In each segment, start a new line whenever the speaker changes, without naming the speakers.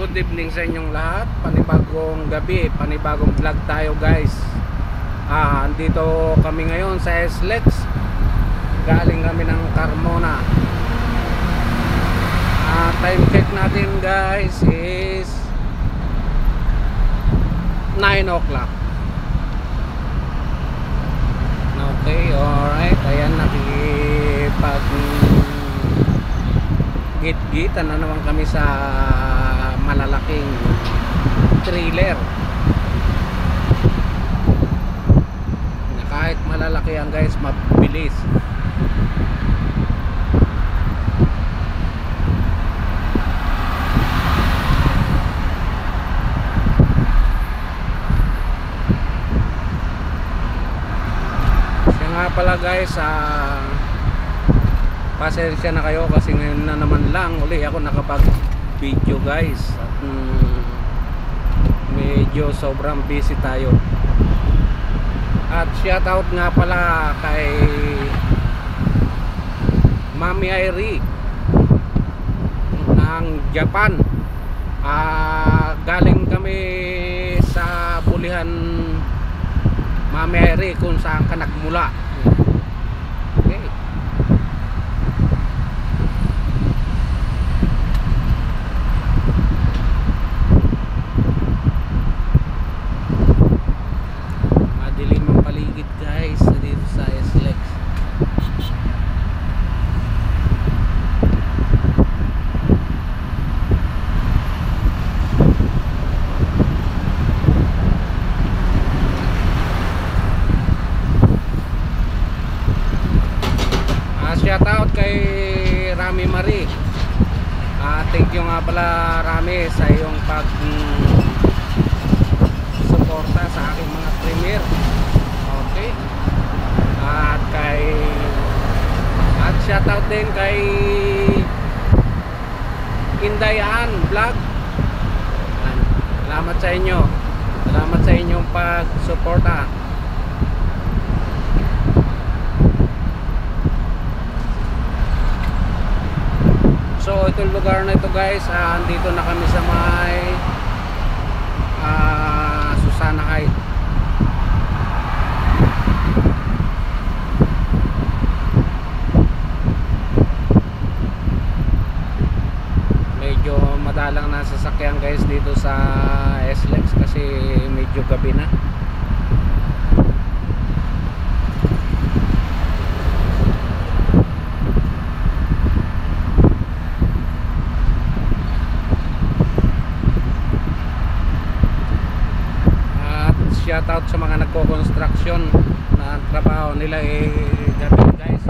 good evening sa inyong lahat. Panibagong gabi, panibagong vlog tayo guys. Andito kami ngayon sa SLEX. Galing kami ng Carmona. Time check natin guys is 9 o'clock. Okay, alright. Ayan, nakipag git-gitan na naman kami sa malalaking trailer na kahit malalaki yan guys, mabilis. Siya nga pala guys, pasensya na kayo kasi ngayon na naman lang uli ako nakapag video guys at medyo sobrang busy tayo. At shoutout nga pala kay Mami Airi ng Japan. Galing kami sa bulihan Mami Airi kung saan ka nagmula. Okay. Guys, dito sa SLEX. Shout out kay Rami Marie. Thank you nga pala Rami sa iyong pag suporta sa aking mga streamer. Okay. At shoutout din kay Indayan Vlog. Salamat sa inyo. Salamat sa inyong pagsuporta. So itong lugar na ito guys, andito na kami sa may Susana Heights. Madalang na sasakyan guys dito sa SLEX kasi medyo gabi na. At shoutout sa mga nagko-construction na ang trabaho nila gabi guys.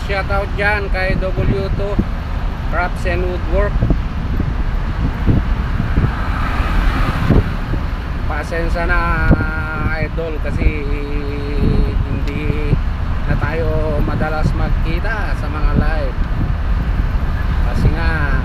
Shoutout dyan kay W2 Crafts and Woodwork. Pasensya na idol kasi hindi na tayo madalas magkita sa mga live kasi nga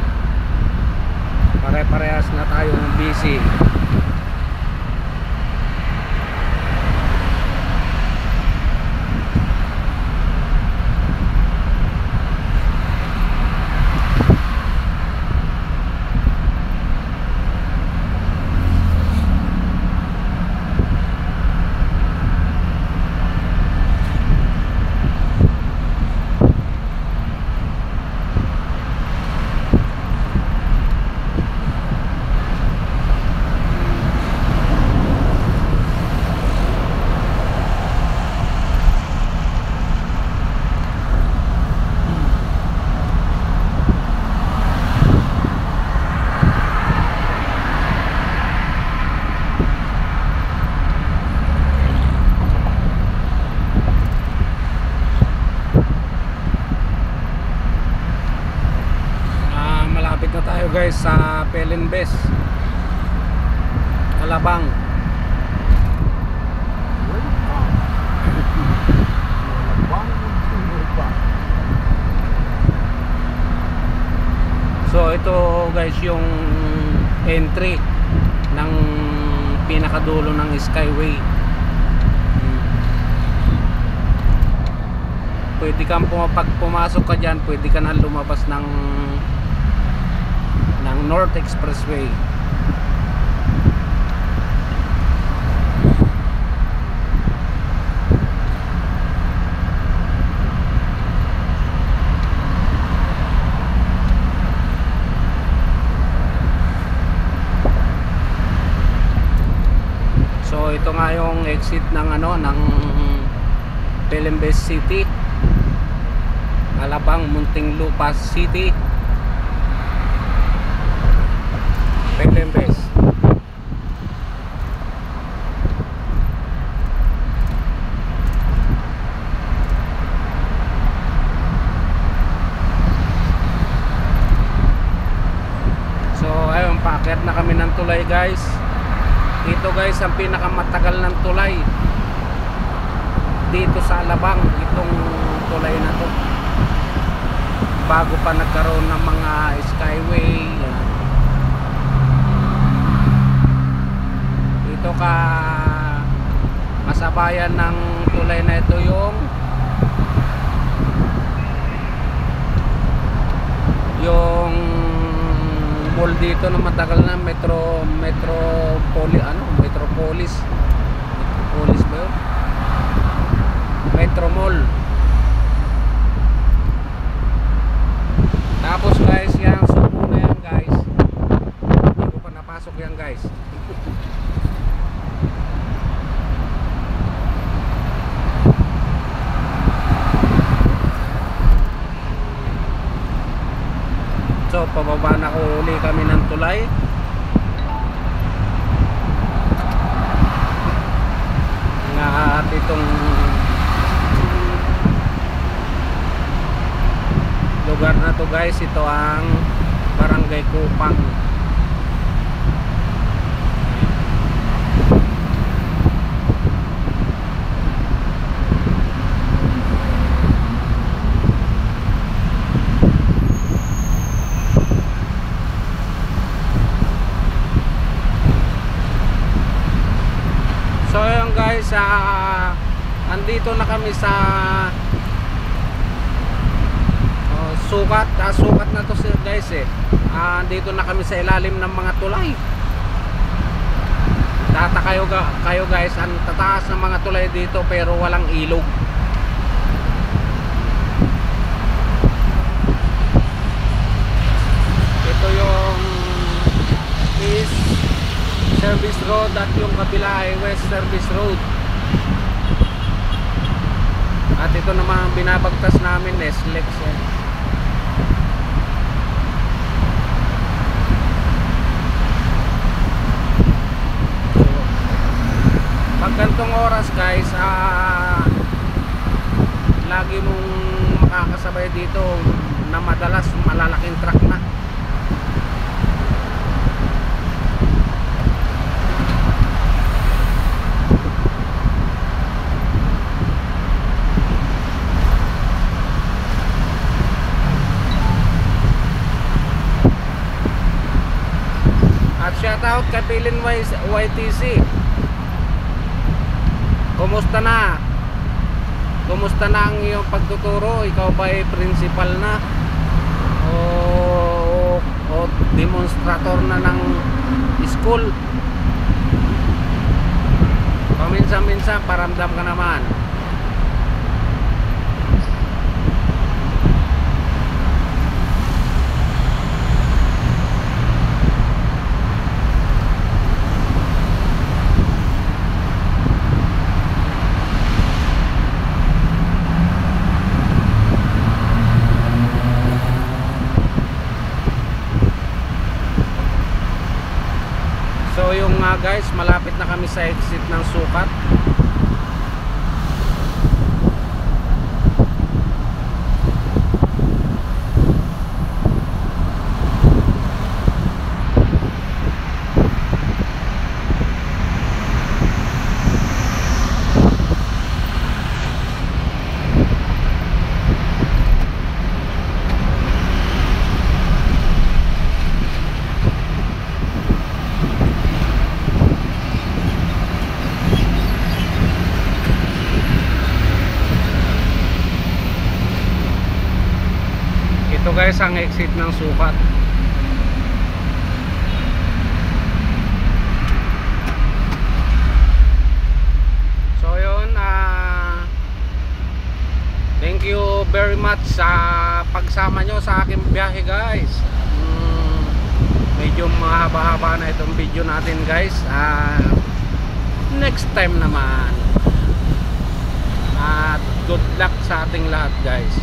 guys sa Pelinbes, Alabang. So ito guys yung entry ng pinakadulo ng Skyway. Pwede kang pag pumasok ka dyan, pwede ka na lumabas ng North Expressway. So ito nga yung exit ng ng Pelinbes City, Alabang, Muntinlupa City, Pelinbes. So ayun, paakyat na kami ng tulay guys. Ito guys ang pinakamatagal ng tulay dito sa Alabang, itong tulay na to, bago pa nagkaroon ng mga Skyway. Ito ka kasabayan ng tulay na ito yung mall dito na matagal na, Metropolis ba yun? Metro Mall. Tapos guys, yung subo na yan guys, hindi ko pa napasok yan guys. So pababa na uli kami ng tulay. At itong lugar na to guys, ito ang Barangay Kupang. So ayun guys, andito na kami sa sukat na to guys andito na kami sa ilalim ng mga tulay. Kayo guys, ang tataas ng mga tulay dito pero walang ilog. Ito yung East Service Road at yung kabila ay West Service Road. At ito naman ang binabagtas namin, SLEX. Pag gantong oras guys, lagi mong makakasabay dito na madalas malalaking truck na. Shoutout kay Pilin YTC. Kumusta na? Kumusta na ang iyong pagtuturo? Ikaw ba ay principal na? O demonstrator na ng school? Paminsan-minsan paramdam ka naman. So yung guys, malapit na kami sa exit ng sukat. Ito guys ang exit ng Sukat. So yun, thank you very much sa pagsama nyo sa aking biyahe guys. Medyo mahaba-haba na itong video natin guys. Next time naman. At good luck sa ating lahat guys.